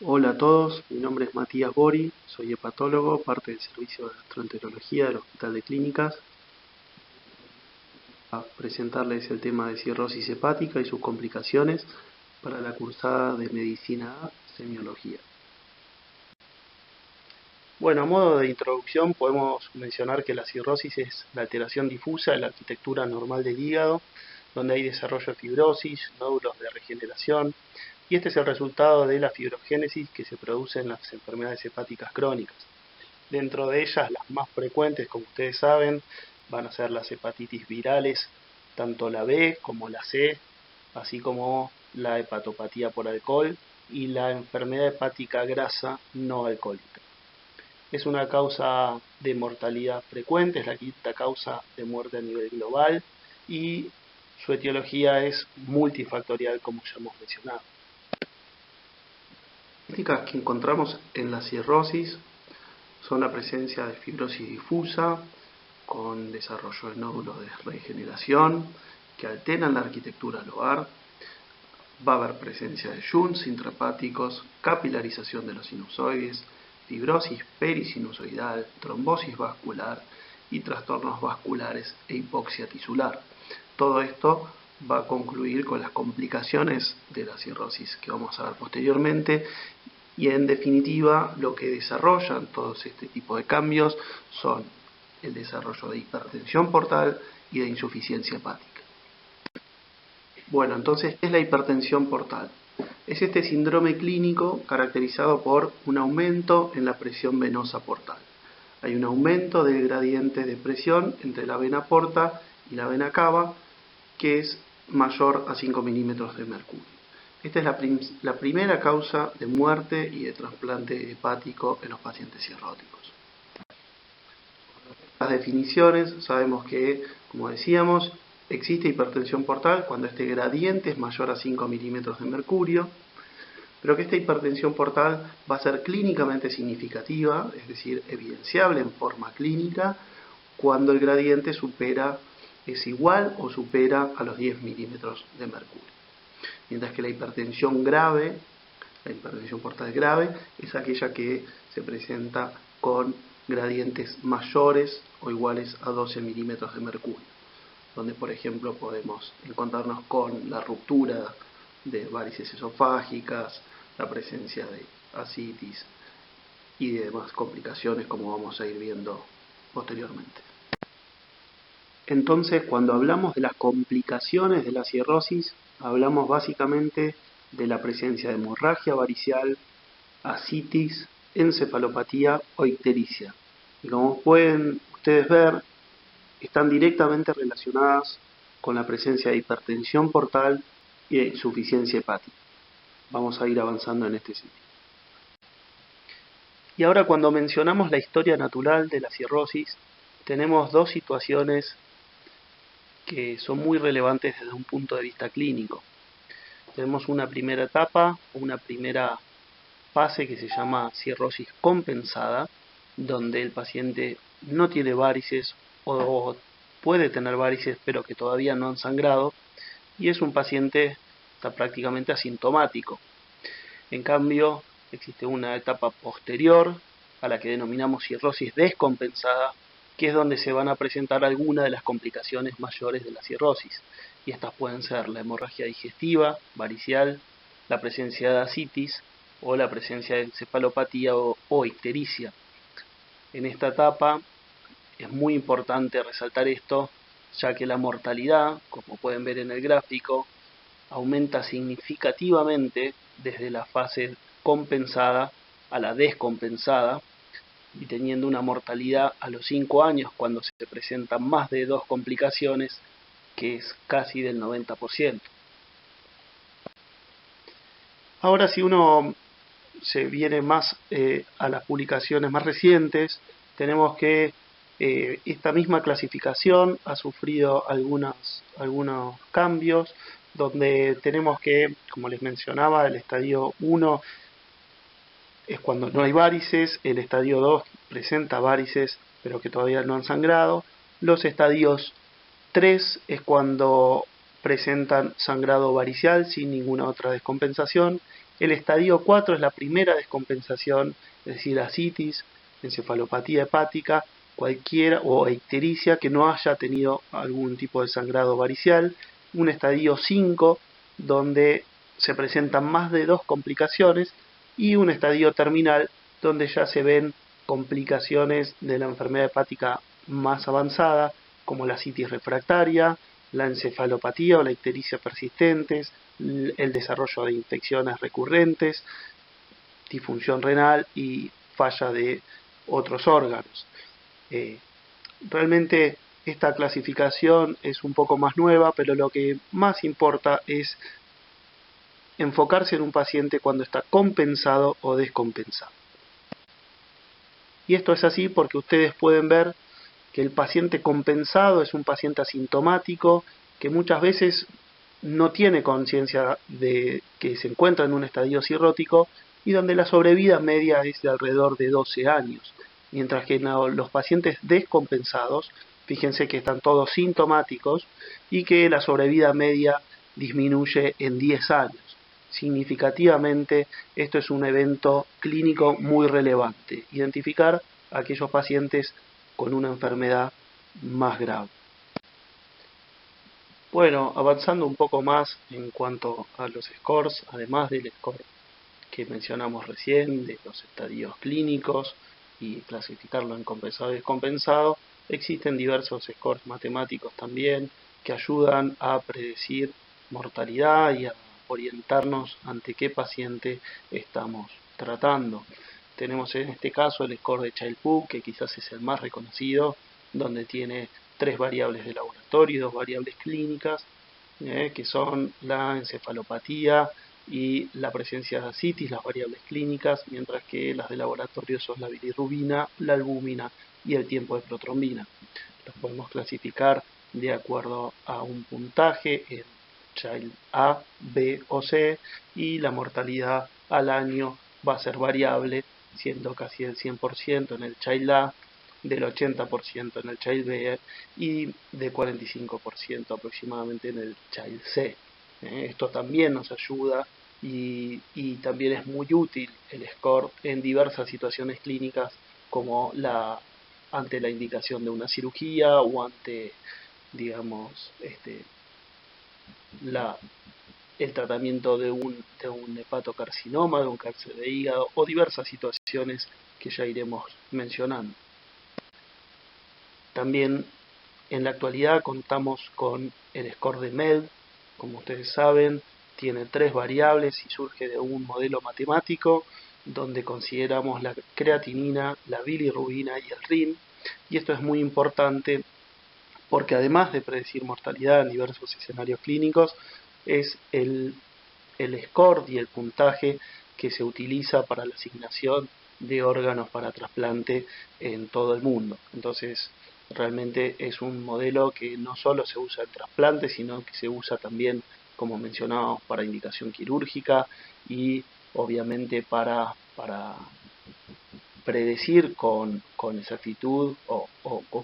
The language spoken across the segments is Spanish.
Hola a todos, mi nombre es Matías Bori, soy hepatólogo, parte del servicio de gastroenterología del Hospital de Clínicas. A presentarles el tema de cirrosis hepática y sus complicaciones para la cursada de Medicina A, Semiología. Bueno, a modo de introducción podemos mencionar que la cirrosis es la alteración difusa de la arquitectura normal del hígado, donde hay desarrollo de fibrosis, nódulos de regeneración, y este es el resultado de la fibrogénesis que se produce en las enfermedades hepáticas crónicas. Dentro de ellas, las más frecuentes, como ustedes saben, van a ser las hepatitis virales, tanto la B como la C, así como la hepatopatía por alcohol y la enfermedad hepática grasa no alcohólica. Es una causa de mortalidad frecuente, es la quinta causa de muerte a nivel global y su etiología es multifactorial, como ya hemos mencionado. Las características que encontramos en la cirrosis son la presencia de fibrosis difusa con desarrollo de nódulos de regeneración que alteran la arquitectura lobar. Va a haber presencia de shunts intrahepáticos, capilarización de los sinusoides, fibrosis perisinusoidal, trombosis vascular y trastornos vasculares e hipoxia tisular. Todo esto va a concluir con las complicaciones de la cirrosis que vamos a ver posteriormente. Y en definitiva, lo que desarrollan todos este tipo de cambios son el desarrollo de hipertensión portal y de insuficiencia hepática. Bueno, entonces, ¿qué es la hipertensión portal? Es este síndrome clínico caracterizado por un aumento en la presión venosa portal. Hay un aumento del gradiente de presión entre la vena porta y la vena cava que es mayor a 5 milímetros de mercurio. Esta es la primera causa de muerte y de trasplante hepático en los pacientes cirróticos. Las definiciones, sabemos que, como decíamos, existe hipertensión portal cuando este gradiente es mayor a 5 milímetros de mercurio, pero que esta hipertensión portal va a ser clínicamente significativa, es decir, evidenciable en forma clínica, cuando el gradiente es igual o supera a los 10 milímetros de mercurio. Mientras que la hipertensión portal grave, es aquella que se presenta con gradientes mayores o iguales a 12 milímetros de mercurio, donde por ejemplo podemos encontrarnos con la ruptura de varices esofágicas, la presencia de ascitis y de demás complicaciones, como vamos a ir viendo posteriormente. Entonces, cuando hablamos de las complicaciones de la cirrosis, hablamos básicamente de la presencia de hemorragia varicial, ascitis, encefalopatía o ictericia. Y como pueden ustedes ver, están directamente relacionadas con la presencia de hipertensión portal y de insuficiencia hepática. Vamos a ir avanzando en este sentido. Y ahora, cuando mencionamos la historia natural de la cirrosis, tenemos dos situaciones que son muy relevantes desde un punto de vista clínico. Tenemos una primera etapa, una primera fase que se llama cirrosis compensada, donde el paciente no tiene varices o puede tener varices pero que todavía no han sangrado, y es un paciente está prácticamente asintomático. En cambio, existe una etapa posterior a la que denominamos cirrosis descompensada, que es donde se van a presentar algunas de las complicaciones mayores de la cirrosis. Y estas pueden ser la hemorragia digestiva, varicial, la presencia de ascitis o la presencia de encefalopatía o ictericia. En esta etapa es muy importante resaltar esto, ya que la mortalidad, como pueden ver en el gráfico, aumenta significativamente desde la fase compensada a la descompensada, y teniendo una mortalidad a los 5 años cuando se presentan más de 2 complicaciones, que es casi del 90%. Ahora, si uno se viene más a las publicaciones más recientes, tenemos que esta misma clasificación ha sufrido algunos cambios, donde tenemos que, como les mencionaba, el estadio 1 es cuando no hay varices, el estadio 2 presenta varices pero que todavía no han sangrado, los estadios 3 es cuando presentan sangrado varicial sin ninguna otra descompensación, El estadio 4 es la primera descompensación, es decir, ascitis, encefalopatía hepática, cualquiera o ictericia que no haya tenido algún tipo de sangrado varicial. Un estadio 5 donde se presentan más de 2 complicaciones y un estadio terminal donde ya se ven complicaciones de la enfermedad hepática más avanzada, como la ascitis refractaria, la encefalopatía o la ictericia persistentes, el desarrollo de infecciones recurrentes, disfunción renal y falla de otros órganos. Realmente esta clasificación es un poco más nueva, pero lo que más importa es enfocarse en un paciente cuando está compensado o descompensado. Y esto es así porque ustedes pueden ver que el paciente compensado es un paciente asintomático que muchas veces no tiene conciencia de que se encuentra en un estadio cirrótico y donde la sobrevida media es de alrededor de 12 años, mientras que los pacientes descompensados, fíjense que están todos sintomáticos y que la sobrevida media disminuye en 10 años. Significativamente, esto es un evento clínico muy relevante, identificar a aquellos pacientes con una enfermedad más grave. Bueno, avanzando un poco más en cuanto a los scores, además del score que mencionamos recién, de los estadios clínicos y clasificarlo en compensado y descompensado, existen diversos scores matemáticos también que ayudan a predecir mortalidad y a orientarnos ante qué paciente estamos tratando. Tenemos en este caso el score de Child-Pugh, que quizás es el más reconocido, donde tiene 3 variables de laboratorio y 2 variables clínicas, que son la encefalopatía y la presencia de ascitis, las variables clínicas, mientras que las de laboratorio son la bilirrubina, la albúmina y el tiempo de protrombina. Los podemos clasificar de acuerdo a un puntaje en Child A, B o C, y la mortalidad al año va a ser variable, siendo casi del 100% en el Child A, del 80% en el Child B y de 45% aproximadamente en el Child C. Esto también nos ayuda y también es muy útil el score en diversas situaciones clínicas como ante la indicación de una cirugía o ante, digamos, el tratamiento de un hepatocarcinoma, de un cáncer de hígado o diversas situaciones que ya iremos mencionando. También en la actualidad contamos con el score de MED, como ustedes saben, tiene 3 variables y surge de un modelo matemático donde consideramos la creatinina, la bilirrubina y el RIN, y esto es muy importante porque además de predecir mortalidad en diversos escenarios clínicos, es el score y el puntaje que se utiliza para la asignación de órganos para trasplante en todo el mundo. Entonces, realmente es un modelo que no solo se usa en trasplante, sino que se usa también, como mencionábamos, para indicación quirúrgica y obviamente para predecir con exactitud o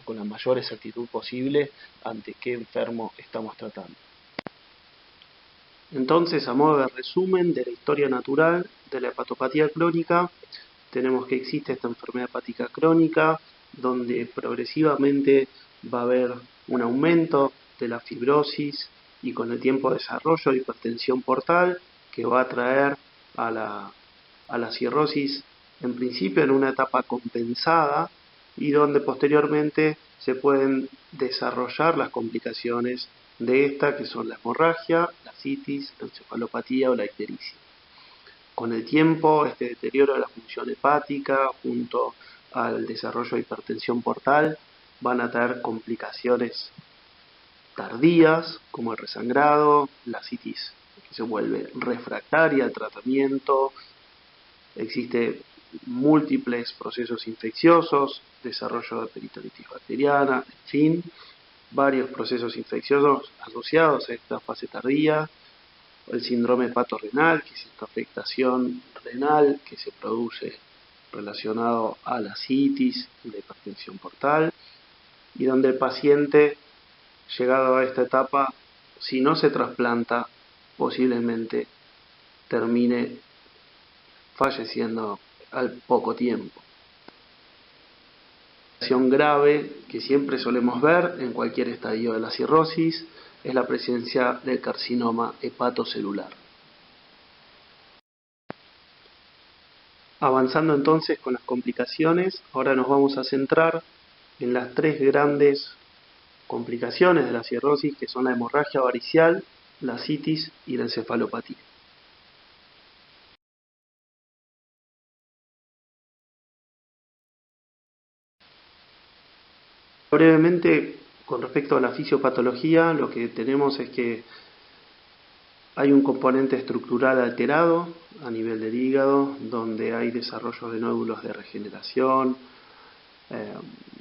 con la mayor exactitud posible ante qué enfermo estamos tratando. Entonces, a modo de resumen de la historia natural de la hepatopatía crónica, tenemos que existe esta enfermedad hepática crónica, donde progresivamente va a haber un aumento de la fibrosis y con el tiempo desarrollo de hipertensión portal, que va a traer a la cirrosis en principio en una etapa compensada y donde posteriormente se pueden desarrollar las complicaciones de esta, que son la hemorragia, la ascitis, la encefalopatía o la ictericia. Con el tiempo, este deterioro de la función hepática junto al desarrollo de hipertensión portal van a traer complicaciones tardías como el resangrado, la ascitis que se vuelve refractaria al tratamiento, existe múltiples procesos infecciosos, desarrollo de peritonitis bacteriana, en fin, varios procesos infecciosos asociados a esta fase tardía, el síndrome hepatorrenal, que es esta afectación renal que se produce relacionado a la ascitis y la hipertensión portal, y donde el paciente, llegado a esta etapa, si no se trasplanta, posiblemente termine falleciendo al poco tiempo. La situación grave que siempre solemos ver en cualquier estadio de la cirrosis es la presencia del carcinoma hepatocelular. Avanzando entonces con las complicaciones, ahora nos vamos a centrar en las tres grandes complicaciones de la cirrosis, que son la hemorragia varicial, la citis y la encefalopatía. Brevemente, con respecto a la fisiopatología, lo que tenemos es que hay un componente estructural alterado a nivel del hígado, donde hay desarrollo de nódulos de regeneración,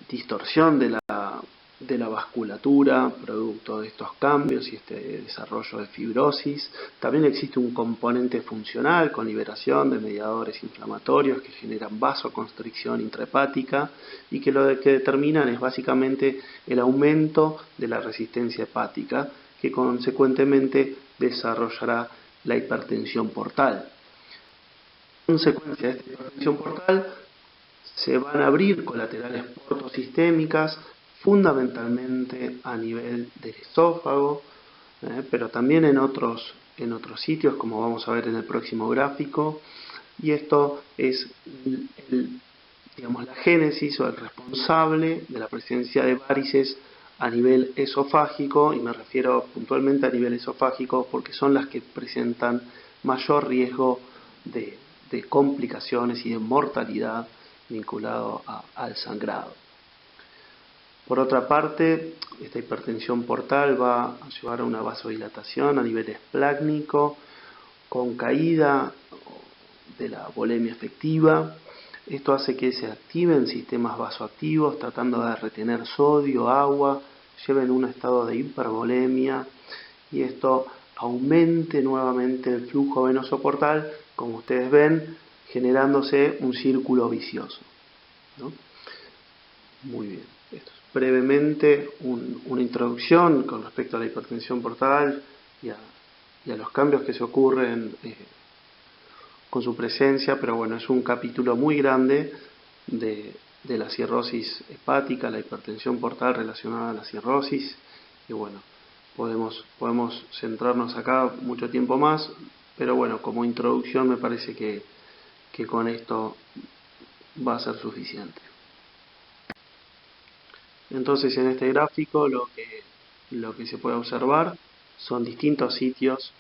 distorsión de la vasculatura, producto de estos cambios y este desarrollo de fibrosis. También existe un componente funcional con liberación de mediadores inflamatorios que generan vasoconstricción intrahepática y que lo que determinan es básicamente el aumento de la resistencia hepática, que consecuentemente desarrollará la hipertensión portal. En consecuencia de esta hipertensión portal, se van a abrir colaterales portosistémicas, fundamentalmente a nivel del esófago, pero también en otros sitios, como vamos a ver en el próximo gráfico, y esto es la génesis o el responsable de la presencia de varices a nivel esofágico, y me refiero puntualmente a nivel esofágico porque son las que presentan mayor riesgo de complicaciones y de mortalidad vinculado al sangrado. Por otra parte, esta hipertensión portal va a llevar a una vasodilatación a nivel esplácnico, con caída de la volemia efectiva. Esto hace que se activen sistemas vasoactivos tratando de retener sodio, agua, lleven un estado de hipervolemia y esto aumente nuevamente el flujo venoso portal, como ustedes ven, generándose un círculo vicioso, ¿no? Muy bien. Esto es brevemente una introducción con respecto a la hipertensión portal y a los cambios que se ocurren con su presencia, pero bueno, es un capítulo muy grande de la cirrosis hepática, la hipertensión portal relacionada a la cirrosis, y bueno, podemos centrarnos acá mucho tiempo más, pero bueno, como introducción me parece que con esto va a ser suficiente. Entonces en este gráfico lo que se puede observar son distintos sitios,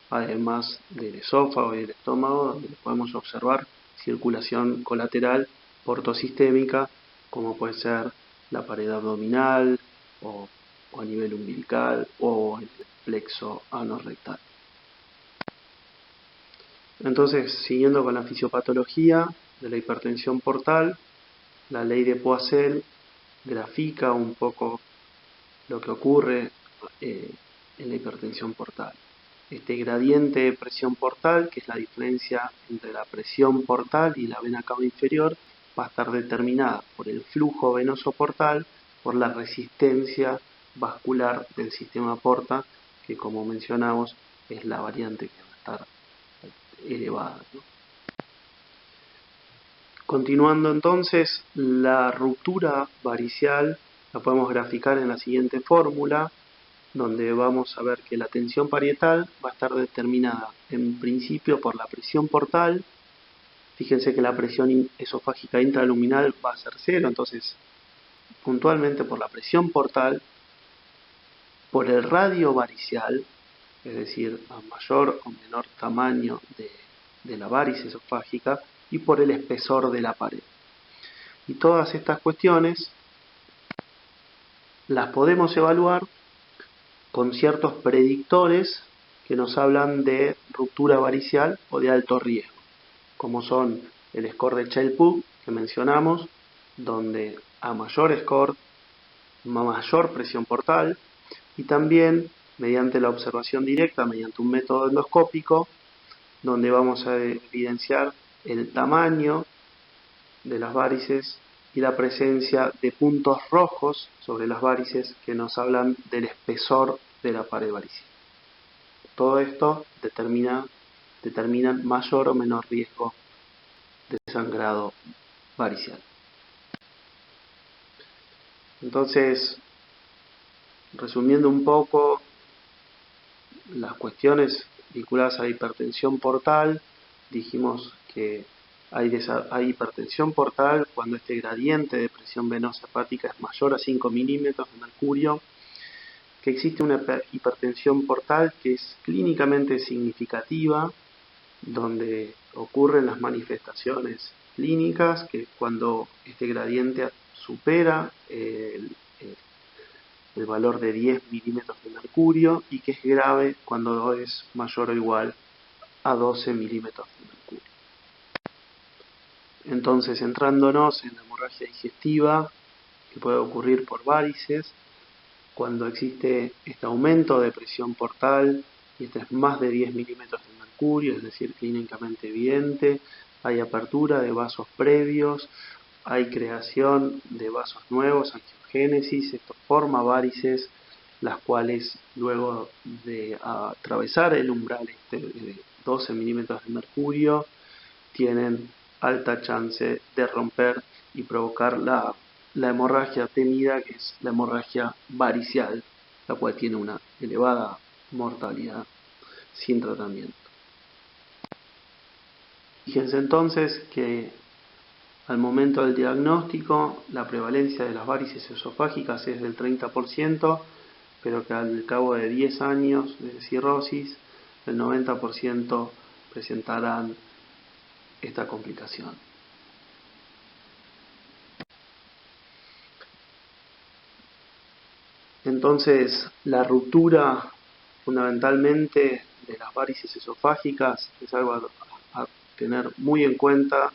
además del esófago y del estómago, donde podemos observar circulación colateral portosistémica, como puede ser la pared abdominal o a nivel umbilical o el plexo anorrectal. Entonces, siguiendo con la fisiopatología de la hipertensión portal, la ley de Poiseuille grafica un poco lo que ocurre en la hipertensión portal. Este gradiente de presión portal, que es la diferencia entre la presión portal y la vena cava inferior, va a estar determinada por el flujo venoso portal, por la resistencia vascular del sistema porta, que como mencionamos es la variante que va a estar elevada, ¿no? Continuando entonces, la ruptura varicial la podemos graficar en la siguiente fórmula, donde vamos a ver que la tensión parietal va a estar determinada en principio por la presión portal. Fíjense que la presión esofágica intraluminal va a ser 0, entonces puntualmente por la presión portal, por el radio varicial, es decir, a mayor o menor tamaño de la varice esofágica, y por el espesor de la pared. Y todas estas cuestiones las podemos evaluar con ciertos predictores que nos hablan de ruptura varicial o de alto riesgo, como son el score de Child-Pugh que mencionamos, donde a mayor score, mayor presión portal, y también mediante la observación directa, mediante un método endoscópico, donde vamos a evidenciar el tamaño de las varices y la presencia de puntos rojos sobre las varices que nos hablan del espesor de la pared varicial. Todo esto determina mayor o menor riesgo de sangrado varicial. Entonces, resumiendo un poco las cuestiones vinculadas a la hipertensión portal, dijimos que hay hipertensión portal cuando este gradiente de presión venosa hepática es mayor a 5 milímetros de mercurio, que existe una hipertensión portal que es clínicamente significativa, donde ocurren las manifestaciones clínicas, que cuando este gradiente supera el valor de 10 milímetros de mercurio, y que es grave cuando es mayor o igual a 12 milímetros de mercurio. Entonces, centrándonos en la hemorragia digestiva, que puede ocurrir por varices, cuando existe este aumento de presión portal, y este es más de 10 milímetros de mercurio, es decir, clínicamente evidente, hay apertura de vasos previos, hay creación de vasos nuevos, angiogénesis, esto forma varices, las cuales luego de atravesar el umbral de 12 milímetros de mercurio, tienen alta chance de romper y provocar la hemorragia temida, que es la hemorragia varicial, la cual tiene una elevada mortalidad sin tratamiento. Fíjense entonces que al momento del diagnóstico la prevalencia de las varices esofágicas es del 30%, pero que al cabo de 10 años de cirrosis el 90% presentarán esta complicación. Entonces, la ruptura fundamentalmente de las varices esofágicas es algo a tener muy en cuenta,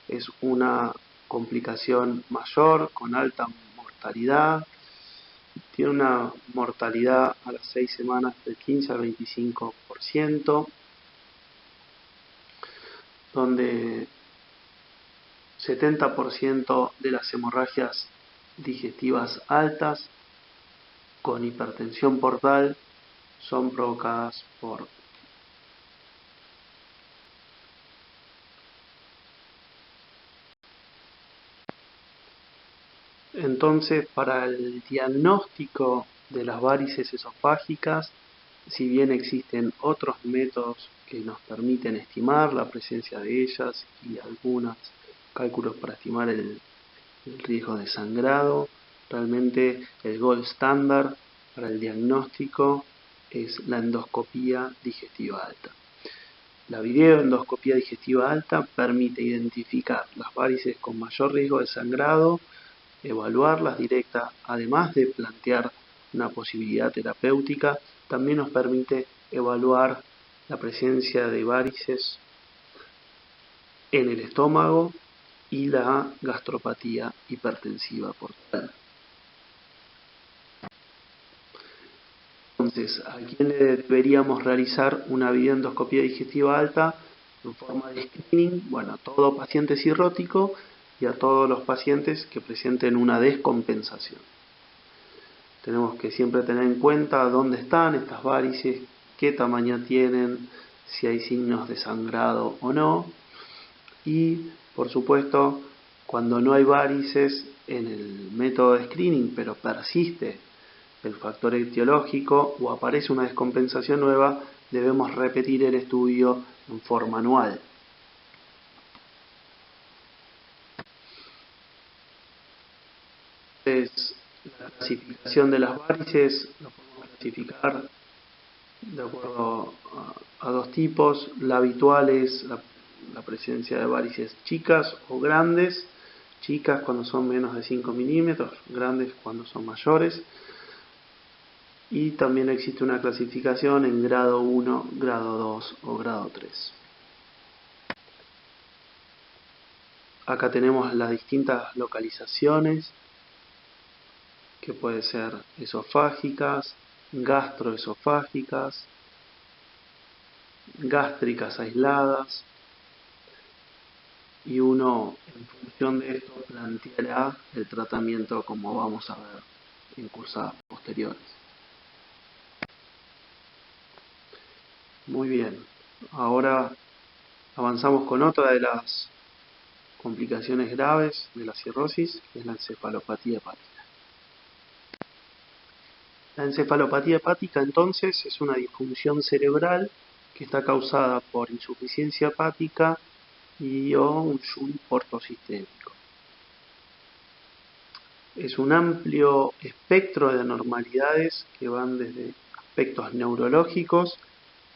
es una complicación mayor con alta mortalidad, tiene una mortalidad a las 6 semanas del 15 al 25%, donde 70% de las hemorragias digestivas altas con hipertensión portal son provocadas por Entonces, para el diagnóstico de las varices esofágicas, si bien existen otros métodos que nos permiten estimar la presencia de ellas y algunos cálculos para estimar el riesgo de sangrado, realmente el gold standard para el diagnóstico es la endoscopía digestiva alta. La videoendoscopía digestiva alta permite identificar las varices con mayor riesgo de sangrado, evaluarlas directas, además de plantear una posibilidad terapéutica, también nos permite evaluar la presencia de varices en el estómago y la gastropatía hipertensiva portal. Entonces, ¿a quién le deberíamos realizar una videoendoscopía digestiva alta en forma de screening? Bueno, a todo paciente cirrótico y a todos los pacientes que presenten una descompensación. Tenemos que siempre tener en cuenta dónde están estas varices, qué tamaño tienen, si hay signos de sangrado o no. Y, por supuesto, cuando no hay varices en el método de screening, pero persiste el factor etiológico o aparece una descompensación nueva, debemos repetir el estudio en forma anual. Entonces, la clasificación de las varices lo podemos clasificar de acuerdo a dos tipos. La habitual es la presencia de varices chicas o grandes, chicas cuando son menos de 5 milímetros, grandes cuando son mayores. Y también existe una clasificación en grado 1, grado 2 o grado 3. Acá tenemos las distintas localizaciones, que pueden ser esofágicas, gastroesofágicas, gástricas aisladas, y uno en función de esto planteará el tratamiento como vamos a ver en cursadas posteriores. Muy bien, ahora avanzamos con otra de las complicaciones graves de la cirrosis, que es la encefalopatía hepática. La encefalopatía hepática entonces es una disfunción cerebral que está causada por insuficiencia hepática y o un shunt portosistémico. Es un amplio espectro de anormalidades que van desde aspectos neurológicos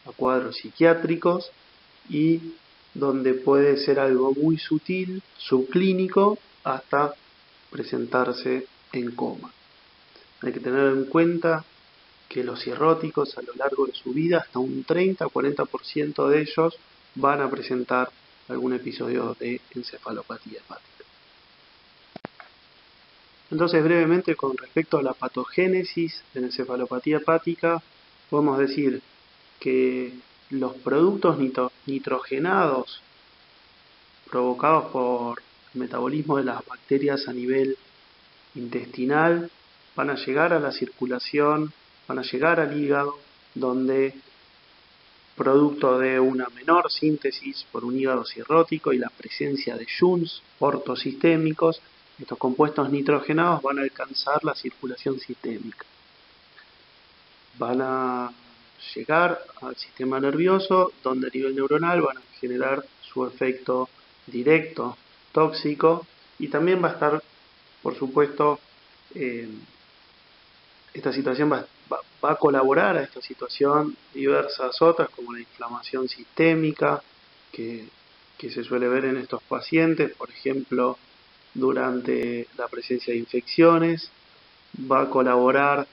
a cuadros psiquiátricos y donde puede ser algo muy sutil, subclínico, hasta presentarse en coma. Hay que tener en cuenta que los cirróticos a lo largo de su vida, hasta un 30-40% de ellos van a presentar algún episodio de encefalopatía hepática. Entonces, brevemente, con respecto a la patogénesis de la encefalopatía hepática, podemos decir que los productos nitrogenados provocados por el metabolismo de las bacterias a nivel intestinal van a llegar a la circulación, van a llegar al hígado, donde producto de una menor síntesis por un hígado cirrótico y la presencia de shunts ortosistémicos, estos compuestos nitrogenados van a alcanzar la circulación sistémica. Van a llegar al sistema nervioso, donde a nivel neuronal van a generar su efecto directo, tóxico, y también va a estar, por supuesto, esta situación va a colaborar a esta situación diversas otras, como la inflamación sistémica, que se suele ver en estos pacientes, por ejemplo, durante la presencia de infecciones. Va a colaborar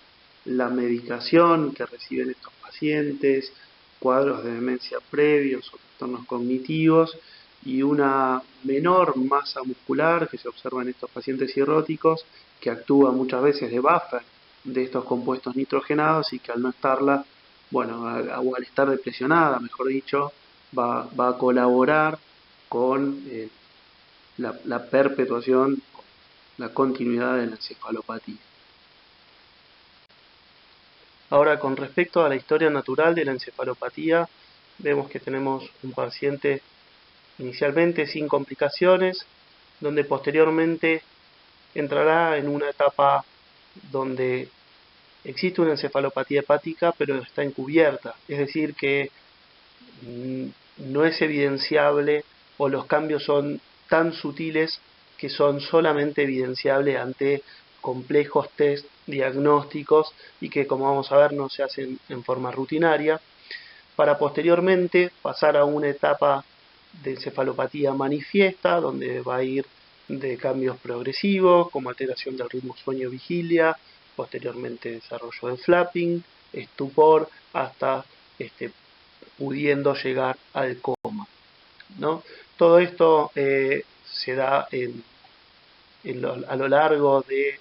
la medicación que reciben estos pacientes, cuadros de demencia previos o trastornos cognitivos y una menor masa muscular que se observa en estos pacientes cirróticos, que actúa muchas veces de buffer de estos compuestos nitrogenados y que al no estarla, bueno, o al estar depresionada, mejor dicho, va a colaborar con la perpetuación, la continuidad de la encefalopatía. Ahora, con respecto a la historia natural de la encefalopatía, vemos que tenemos un paciente inicialmente sin complicaciones, donde posteriormente entrará en una etapa donde existe una encefalopatía hepática, pero está encubierta, es decir, que no es evidenciable o los cambios son tan sutiles que son solamente evidenciables ante complejos test diagnósticos y que, como vamos a ver, no se hacen en forma rutinaria, para posteriormente pasar a una etapa de encefalopatía manifiesta, donde va a ir de cambios progresivos, como alteración del ritmo sueño-vigilia, posteriormente desarrollo de flapping, estupor, hasta pudiendo llegar al coma, ¿no? Todo esto se da a lo largo de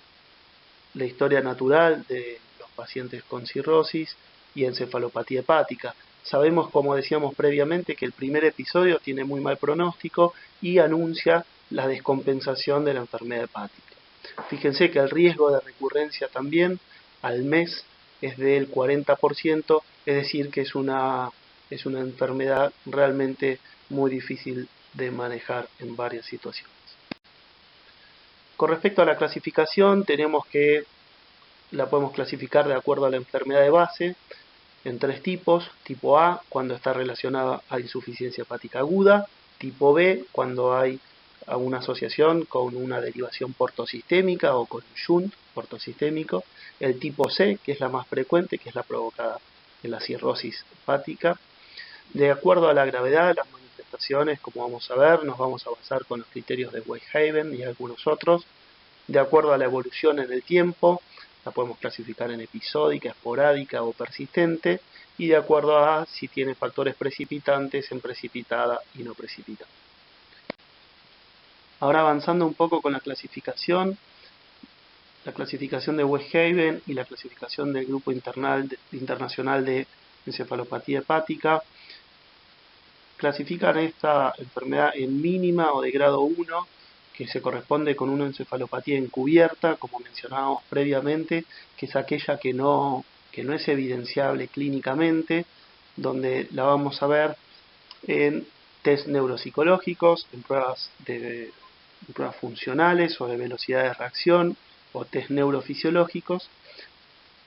la historia natural de los pacientes con cirrosis y encefalopatía hepática. Sabemos, como decíamos previamente, que el primer episodio tiene muy mal pronóstico y anuncia la descompensación de la enfermedad hepática. Fíjense que el riesgo de recurrencia también al mes es del 40%, es decir, que es una enfermedad realmente muy difícil de manejar en varias situaciones. Con respecto a la clasificación, tenemos que la podemos clasificar de acuerdo a la enfermedad de base en tres tipos. Tipo A, cuando está relacionada a insuficiencia hepática aguda. Tipo B, cuando hay una asociación con una derivación portosistémica o con un shunt portosistémico. El tipo C, que es la más frecuente, que es la provocada en la cirrosis hepática. De acuerdo a la gravedad de las manifestaciones, como vamos a ver, nos vamos a basar con los criterios de Weishaven y algunos otros. De acuerdo a la evolución en el tiempo, la podemos clasificar en episódica, esporádica o persistente, y de acuerdo a si tiene factores precipitantes en precipitada y no precipitada. Ahora, avanzando un poco con la clasificación de Weishaven y la clasificación del Grupo Internacional de Encefalopatía Hepática, clasifican esta enfermedad en mínima o de grado 1, que se corresponde con una encefalopatía encubierta, como mencionábamos previamente, que es aquella que no es evidenciable clínicamente, donde la vamos a ver en test neuropsicológicos, en pruebas de pruebas funcionales o de velocidad de reacción o test neurofisiológicos.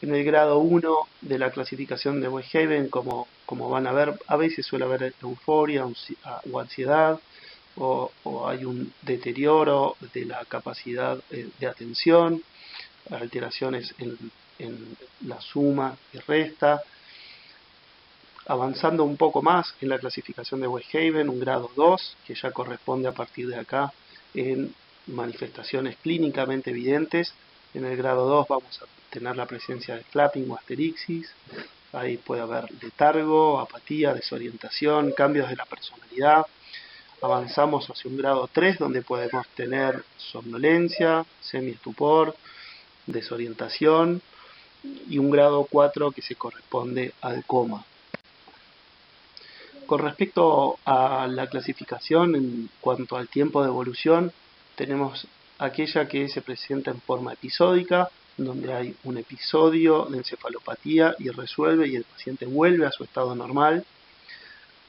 En el grado 1 de la clasificación de Westhaven, como van a ver, a veces suele haber euforia o ansiedad, o hay un deterioro de la capacidad de atención, alteraciones en la suma y resta. Avanzando un poco más en la clasificación de Westhaven, un grado 2, que ya corresponde a partir de acá en manifestaciones clínicamente evidentes. En el grado 2 vamos a tener la presencia de flapping o asterixis. Ahí puede haber letargo, apatía, desorientación, cambios de la personalidad. Avanzamos hacia un grado 3, donde podemos tener somnolencia, semiestupor, desorientación, y un grado 4 que se corresponde al coma. Con respecto a la clasificación en cuanto al tiempo de evolución, tenemos aquella que se presenta en forma episódica, donde hay un episodio de encefalopatía y resuelve y el paciente vuelve a su estado normal.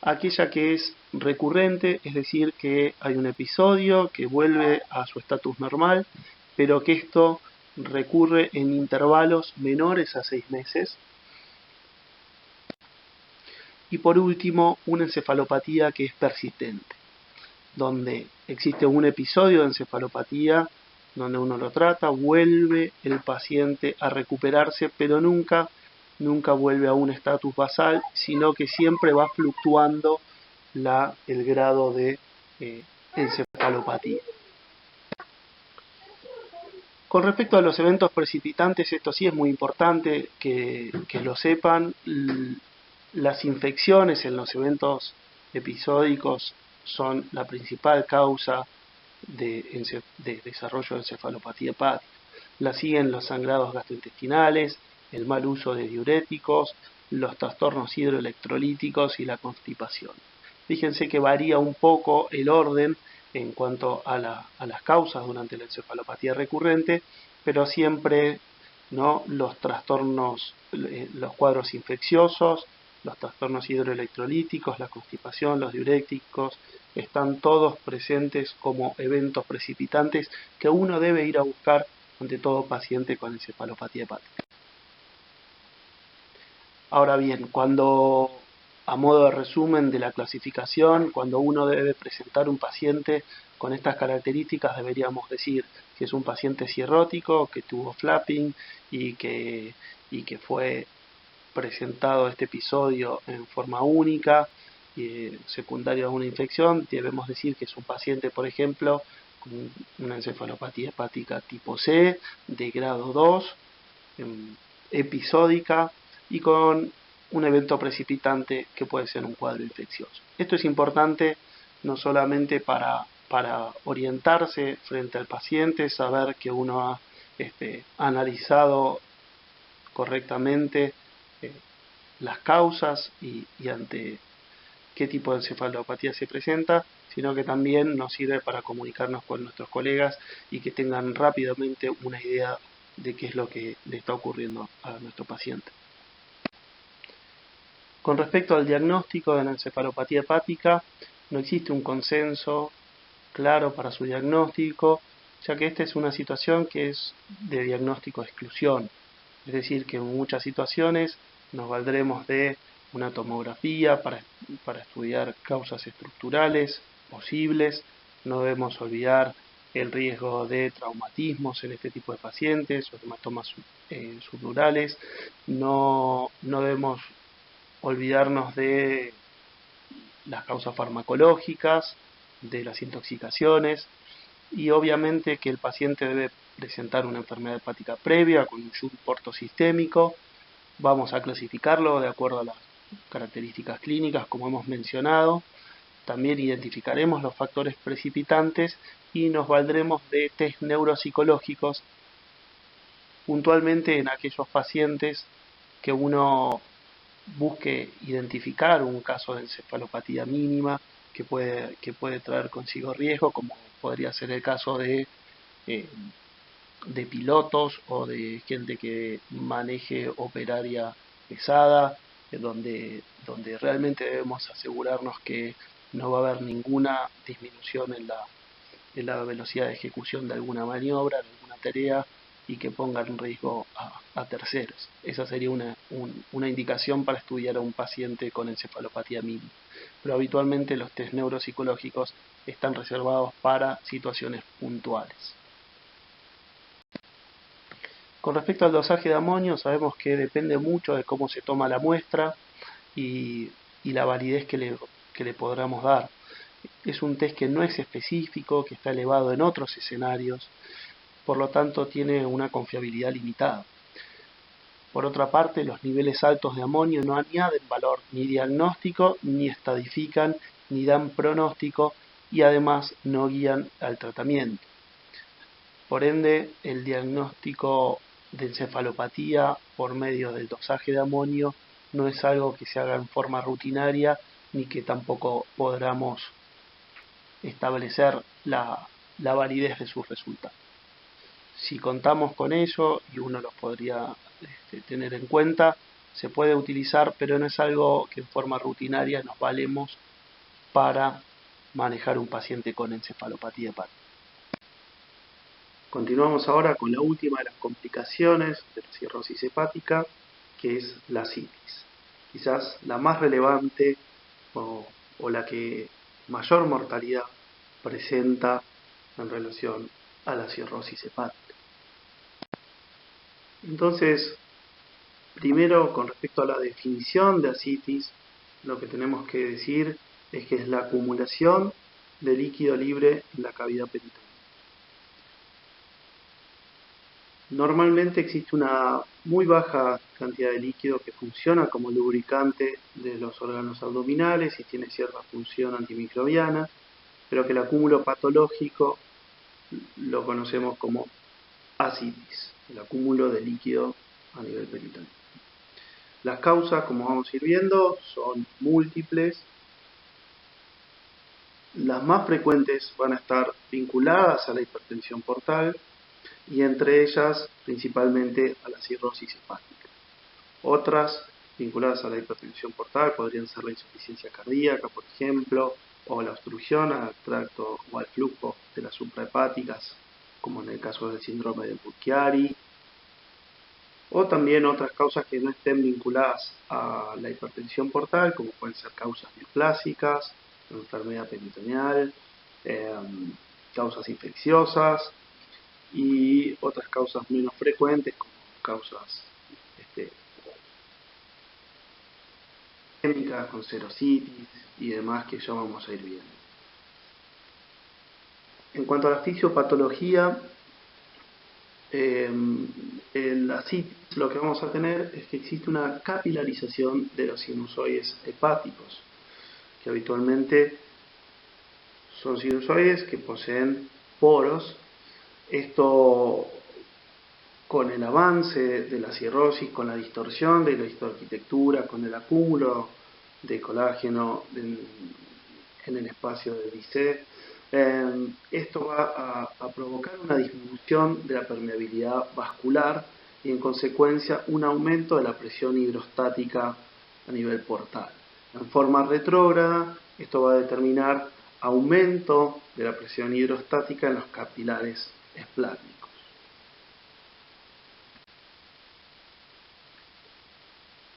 Aquella que es recurrente, es decir, que hay un episodio que vuelve a su estatus normal, pero que esto recurre en intervalos menores a 6 meses. Y por último, una encefalopatía que es persistente, donde existe un episodio de encefalopatía, donde uno lo trata, vuelve el paciente a recuperarse, pero nunca vuelve a un estatus basal, sino que siempre va fluctuando el grado de encefalopatía. Con respecto a los eventos precipitantes, esto sí es muy importante que lo sepan. Las infecciones en los eventos episódicos son la principal causa de desarrollo de encefalopatía hepática. La siguen los sangrados gastrointestinales, el mal uso de diuréticos, los trastornos hidroelectrolíticos y la constipación. Fíjense que varía un poco el orden en cuanto a las causas durante la encefalopatía recurrente, pero siempre, ¿no?, los trastornos, los cuadros infecciosos, los trastornos hidroelectrolíticos, la constipación, los diuréticos, están todos presentes como eventos precipitantes que uno debe ir a buscar ante todo paciente con encefalopatía hepática. Ahora bien, a modo de resumen de la clasificación, cuando uno debe presentar un paciente con estas características, deberíamos decir que es un paciente cirrótico, que tuvo flapping y que fue presentado este episodio en forma única, secundario a una infección. Debemos decir que es un paciente, por ejemplo, con una encefalopatía hepática tipo C, de grado 2, episódica, y con un evento precipitante que puede ser un cuadro infeccioso. Esto es importante no solamente para orientarse frente al paciente, saber que uno ha analizado correctamente las causas y ante qué tipo de encefalopatía se presenta, sino que también nos sirve para comunicarnos con nuestros colegas y que tengan rápidamente una idea de qué es lo que le está ocurriendo a nuestro paciente. Con respecto al diagnóstico de la encefalopatía hepática, no existe un consenso claro para su diagnóstico, ya que esta es una situación que es de diagnóstico de exclusión, es decir, que en muchas situaciones nos valdremos de una tomografía para estudiar causas estructurales posibles. No debemos olvidar el riesgo de traumatismos en este tipo de pacientes o hematomas subdurales. No debemos olvidarnos de las causas farmacológicas, de las intoxicaciones, y obviamente que el paciente debe presentar una enfermedad hepática previa con un shunt portosistémico. Vamos a clasificarlo de acuerdo a las características clínicas, como hemos mencionado. También identificaremos los factores precipitantes y nos valdremos de test neuropsicológicos, puntualmente en aquellos pacientes que uno busque identificar un caso de encefalopatía mínima que puede traer consigo riesgo, como podría ser el caso de pilotos o de gente que maneje operaria pesada, donde realmente debemos asegurarnos que no va a haber ninguna disminución en la velocidad de ejecución de alguna maniobra, de alguna tarea, y que pongan en riesgo a terceros. Esa sería una indicación para estudiar a un paciente con encefalopatía mínima. Pero habitualmente los test neuropsicológicos están reservados para situaciones puntuales. Con respecto al dosaje de amonio, sabemos que depende mucho de cómo se toma la muestra y la validez que le podamos dar. Es un test que no es específico, que está elevado en otros escenarios, por lo tanto tiene una confiabilidad limitada. Por otra parte, los niveles altos de amonio no añaden valor ni diagnóstico, ni estadifican, ni dan pronóstico y además no guían al tratamiento. Por ende, el diagnóstico de encefalopatía por medio del dosaje de amonio no es algo que se haga en forma rutinaria ni que tampoco podamos establecer la validez de sus resultados. Si contamos con ello y uno los podría tener en cuenta, se puede utilizar, pero no es algo que en forma rutinaria nos valemos para manejar un paciente con encefalopatía hepática. Continuamos ahora con la última de las complicaciones de la cirrosis hepática, que es la ascitis. Quizás la más relevante o la que mayor mortalidad presenta en relación a la cirrosis hepática. Entonces, primero, con respecto a la definición de ascitis, lo que tenemos que decir es que es la acumulación de líquido libre en la cavidad peritoneal. Normalmente existe una muy baja cantidad de líquido que funciona como lubricante de los órganos abdominales y tiene cierta función antimicrobiana, pero que el acúmulo patológico lo conocemos como ascitis, el acúmulo de líquido a nivel peritoneal. Las causas, como vamos a ir viendo, son múltiples. Las más frecuentes van a estar vinculadas a la hipertensión portal y entre ellas principalmente a la cirrosis hepática. Otras vinculadas a la hipertensión portal podrían ser la insuficiencia cardíaca, por ejemplo, o la obstrucción al tracto o al flujo de las suprahepáticas, como en el caso del síndrome de Budd-Chiari, o también otras causas que no estén vinculadas a la hipertensión portal, como pueden ser causas neoplásicas, enfermedad peritoneal, causas infecciosas y otras causas menos frecuentes como causas endémicas con serositis y demás que ya vamos a ir viendo. En cuanto a la fisiopatología, el ascitis, lo que vamos a tener es que existe una capilarización de los sinusoides hepáticos, que habitualmente son sinusoides que poseen poros. Esto, con el avance de la cirrosis, con la distorsión de la histoarquitectura, con el acúmulo de colágeno en el espacio de Bicet, esto va a provocar una disminución de la permeabilidad vascular y en consecuencia un aumento de la presión hidrostática a nivel portal. En forma retrógrada, esto va a determinar aumento de la presión hidrostática en los capilares espláticos.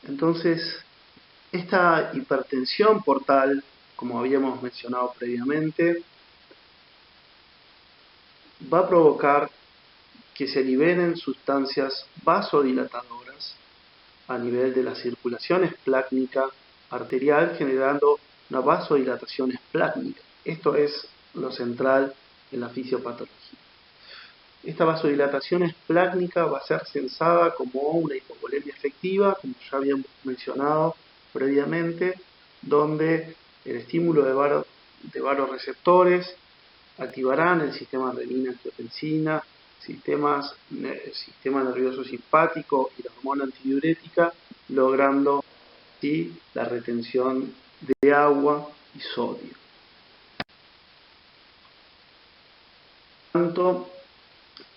Entonces, esta hipertensión portal, como habíamos mencionado previamente, va a provocar que se liberen sustancias vasodilatadoras a nivel de la circulación esplácnica arterial, generando una vasodilatación esplácnica. Esto es lo central en la fisiopatología. Esta vasodilatación esplácnica va a ser censada como una hipovolemia efectiva, como ya habíamos mencionado previamente, donde el estímulo de varoreceptores activarán el sistema renina-angiotensina, sistema nervioso simpático y la hormona antidiurética, logrando así la retención de agua y sodio. Por lo tanto,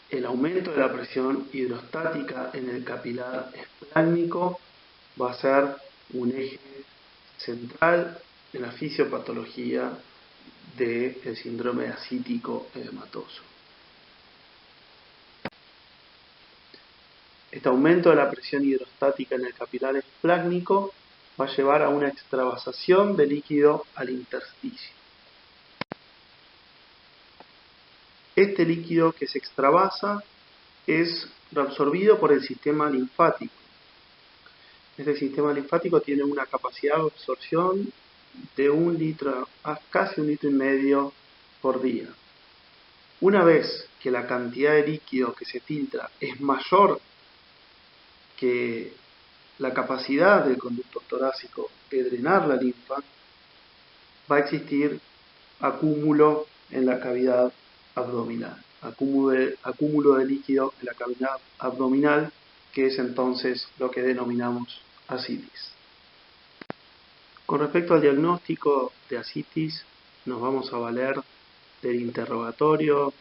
el aumento de la presión hidrostática en el capilar esplácnico va a ser un eje central de la fisiopatología del síndrome ascítico edematoso. Este aumento de la presión hidrostática en el capilar esplácnico va a llevar a una extravasación de líquido al intersticio. Este líquido que se extravasa es reabsorbido por el sistema linfático. Este sistema linfático tiene una capacidad de absorción de 1 litro a casi 1,5 litros por día. Una vez que la cantidad de líquido que se filtra es mayor que la capacidad del conducto torácico de drenar la linfa, va a existir acúmulo en la cavidad abdominal, acúmulo de líquido en la cavidad abdominal, que es entonces lo que denominamos ascitis. Con respecto al diagnóstico de ascitis, nos vamos a valer del interrogatorio,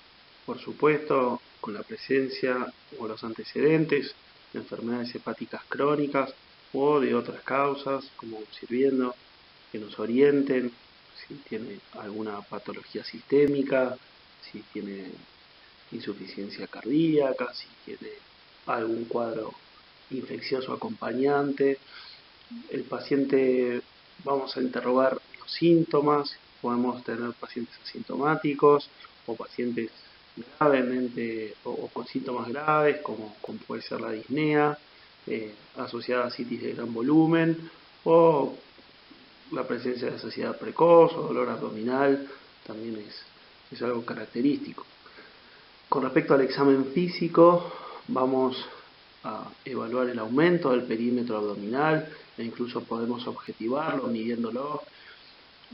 por supuesto, con la presencia o los antecedentes de enfermedades hepáticas crónicas o de otras causas, como sirviendo que nos orienten si tiene alguna patología sistémica, si tiene insuficiencia cardíaca, si tiene algún cuadro infeccioso acompañante. El paciente, vamos a interrogar los síntomas, podemos tener pacientes asintomáticos o pacientes gravemente o con síntomas graves como puede ser la disnea asociada a ascitis de gran volumen, o la presencia de saciedad precoz o dolor abdominal también es algo característico. Con respecto al examen físico, vamos a evaluar el aumento del perímetro abdominal e incluso podemos objetivarlo midiéndolo.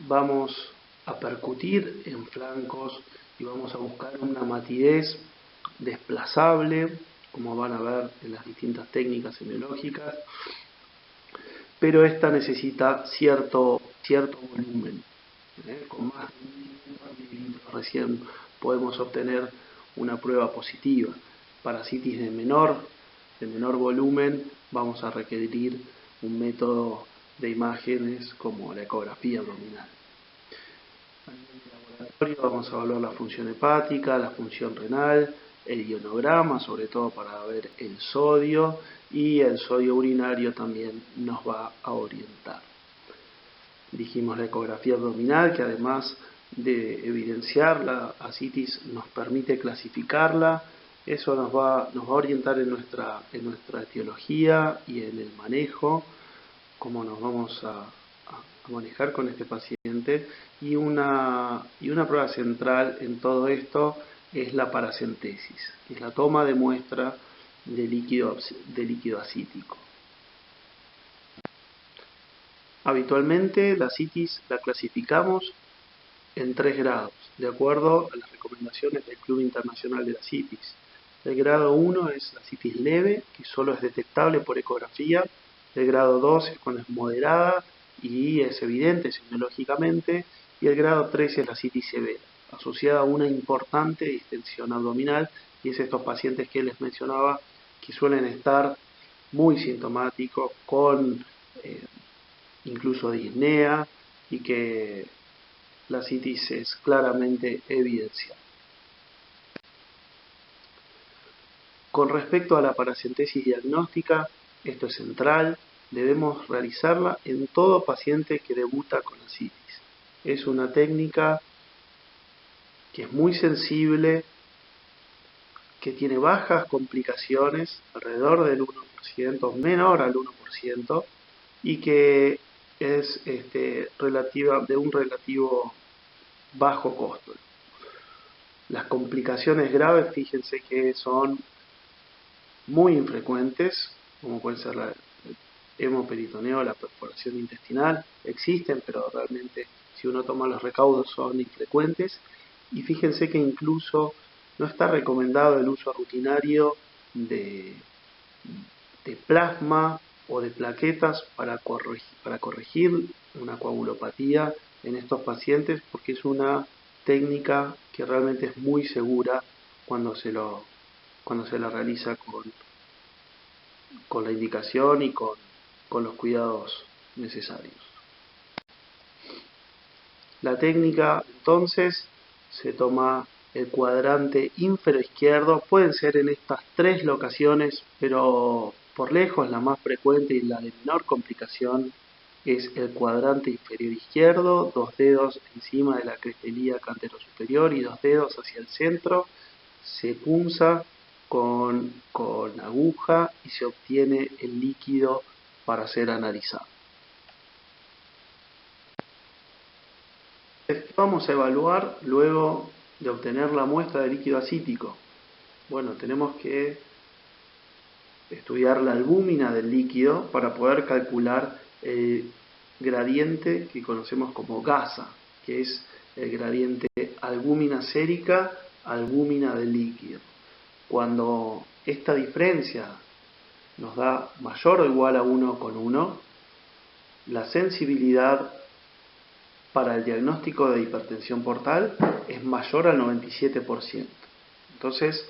Vamos a percutir en flancos y vamos a buscar una matidez desplazable, como van a ver en las distintas técnicas semiológicas, pero esta necesita cierto volumen. Con más de 1 milímetros recién podemos obtener una prueba positiva. Para ascitis de menor volumen vamos a requerir un método de imágenes como la ecografía abdominal. A nivel de laboratorio vamos a evaluar la función hepática, la función renal, el ionograma, sobre todo para ver el sodio, y el sodio urinario también nos va a orientar. Dijimos la ecografía abdominal, que además de evidenciar la ascitis nos permite clasificarla. Eso nos va a orientar en nuestra etiología y en el manejo, cómo nos vamos a manejar con este paciente. Y una prueba central en todo esto es la paracentesis, que es la toma de muestra de líquido ascítico. Habitualmente la ascitis la clasificamos en 3 grados, de acuerdo a las recomendaciones del Club Internacional de la Ascitis. El grado 1 es la ascitis leve, que solo es detectable por ecografía. El grado 2 es cuando es moderada y es evidente semiológicamente. Y el grado 3 es la ascitis severa, asociada a una importante distensión abdominal, y es estos pacientes que les mencionaba que suelen estar muy sintomáticos con incluso disnea, y que la ascitis es claramente evidenciada. Con respecto a la paracentesis diagnóstica, esto es central, debemos realizarla en todo paciente que debuta con ascitis. Es una técnica que es muy sensible, que tiene bajas complicaciones, alrededor del 1%, menor al 1%, y que es de un relativo bajo costo. Las complicaciones graves, fíjense que son muy infrecuentes, como puede ser el hemoperitoneo, la perforación intestinal, existen, pero realmente si uno toma los recaudos son infrecuentes. Y fíjense que incluso no está recomendado el uso rutinario de plasma o de plaquetas para corregir una coagulopatía en estos pacientes, porque es una técnica que realmente es muy segura cuando se la realiza con la indicación y con los cuidados necesarios. La técnica, entonces, se toma el cuadrante inferior izquierdo. Pueden ser en estas tres locaciones, pero por lejos la más frecuente y la de menor complicación es el cuadrante inferior izquierdo, 2 dedos encima de la crestería cantero superior y 2 dedos hacia el centro. Se punza con aguja y se obtiene el líquido para ser analizado. ¿Qué vamos a evaluar luego de obtener la muestra de líquido acítico? Bueno, tenemos que estudiar la albúmina del líquido para poder calcular el gradiente que conocemos como gasa, que es el gradiente albúmina sérica, albúmina del líquido. Cuando esta diferencia nos da mayor o igual a 1,1, la sensibilidad para el diagnóstico de hipertensión portal es mayor al 97%. Entonces,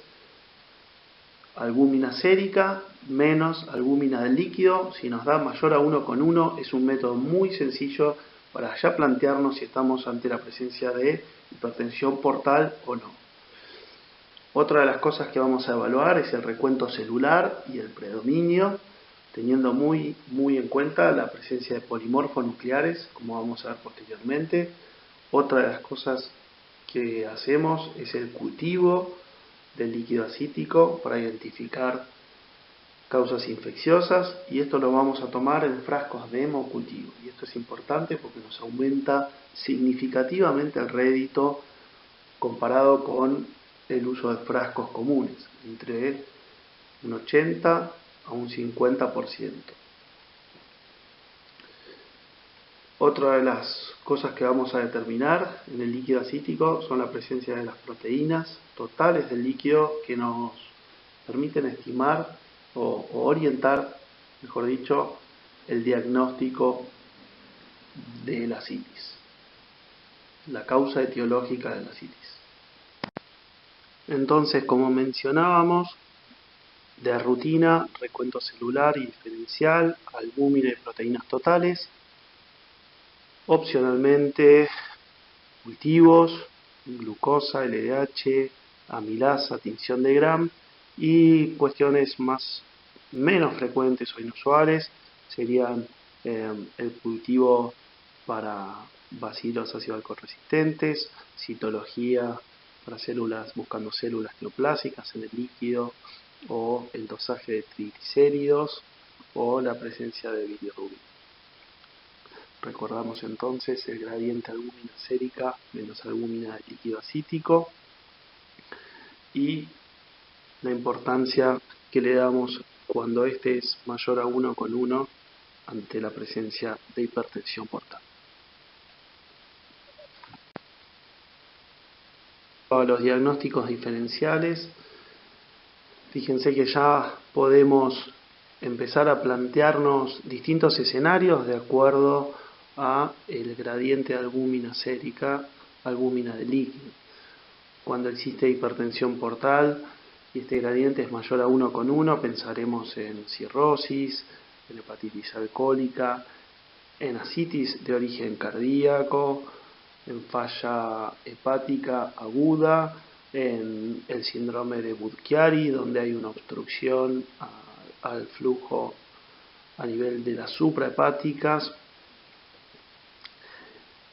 albúmina sérica menos albúmina del líquido, si nos da mayor a 1,1, es un método muy sencillo para ya plantearnos si estamos ante la presencia de hipertensión portal o no. Otra de las cosas que vamos a evaluar es el recuento celular y el predominio, teniendo muy en cuenta la presencia de polimorfos nucleares, como vamos a ver posteriormente. Otra de las cosas que hacemos es el cultivo del líquido acítico para identificar causas infecciosas, y esto lo vamos a tomar en frascos de hemocultivo. Y esto es importante porque nos aumenta significativamente el rédito comparado con el uso de frascos comunes, entre un 80 a un 50%. Otra de las cosas que vamos a determinar en el líquido acítico son la presencia de las proteínas totales del líquido, que nos permiten estimar o orientar, mejor dicho, el diagnóstico de la asitis, la causa etiológica de la asitis. Entonces, como mencionábamos, de rutina, recuento celular y diferencial, albúmina y proteínas totales. Opcionalmente, cultivos, glucosa, LDH, amilasa, tinción de Gram, y cuestiones menos frecuentes o inusuales serían el cultivo para bacilos ácido alcoholresistentes, citología para células, buscando células neoplásicas en el líquido, o el dosaje de triglicéridos o la presencia de bilirrubina. Recordamos entonces el gradiente albúmina sérica menos albúmina del líquido acítico y la importancia que le damos cuando este es mayor a 1,1 ante la presencia de hipertensión portal. Para los diagnósticos diferenciales, fíjense que ya podemos empezar a plantearnos distintos escenarios de acuerdo a el gradiente de albúmina sérica, albúmina del líquido. Cuando existe hipertensión portal y este gradiente es mayor a 1,1, pensaremos en cirrosis, en hepatitis alcohólica, en asitis de origen cardíaco, en falla hepática aguda, en el síndrome de Budd-Chiari, donde hay una obstrucción al flujo a nivel de las suprahepáticas,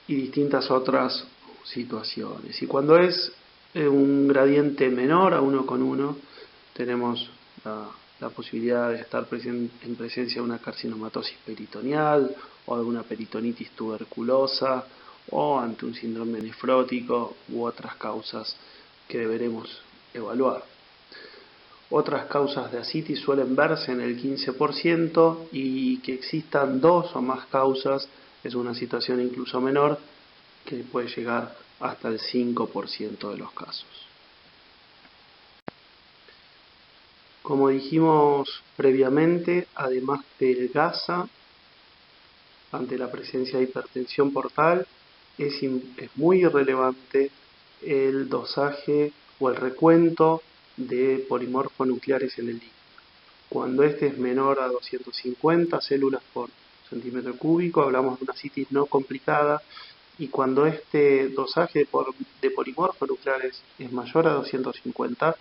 y distintas otras situaciones. Y cuando es un gradiente menor a 1,1, tenemos la posibilidad de estar en presencia de una carcinomatosis peritoneal o de una peritonitis tuberculosa, o ante un síndrome nefrótico u otras causas que deberemos evaluar. Otras causas de asitis suelen verse en el 15%, y que existan dos o más causas es una situación incluso menor, que puede llegar hasta el 5% de los casos. Como dijimos previamente, además del GASA, ante la presencia de hipertensión portal, es muy irrelevante el dosaje o el recuento de polimorfos nucleares en el líquido. Cuando este es menor a 250 células por centímetro cúbico, hablamos de una asitis no complicada y cuando este dosaje de polimorfos nucleares es mayor a 250,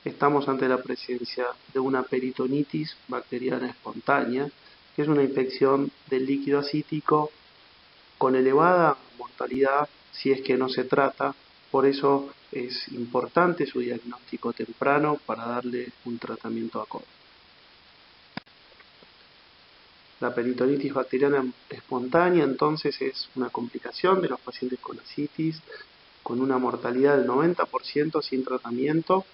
estamos ante la presencia de una peritonitis bacteriana espontánea, que es una infección del líquido acítico con elevada mortalidad si es que no se trata. Por eso es importante su diagnóstico temprano para darle un tratamiento acorde. La peritonitis bacteriana espontánea entonces es una complicación de los pacientes con ascitis con una mortalidad del 90% sin tratamiento.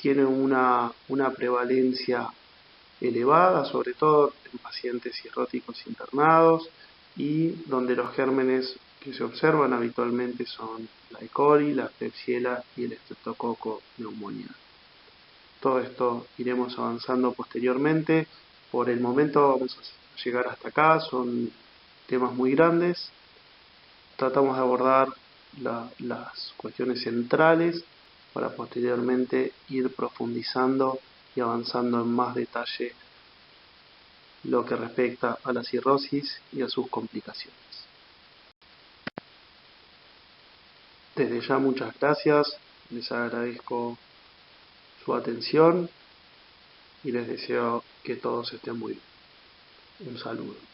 Tiene una prevalencia elevada, sobre todo en pacientes cirróticos internados y donde los gérmenes que se observan habitualmente son la E. coli, la Klebsiella y el Streptococcus pneumoniae. Todo esto iremos avanzando posteriormente. Por el momento vamos a llegar hasta acá, son temas muy grandes. Tratamos de abordar las cuestiones centrales para posteriormente ir profundizando y avanzando en más detalle lo que respecta a la cirrosis y a sus complicaciones. Desde ya muchas gracias, les agradezco su atención y les deseo que todos estén muy bien. Un saludo.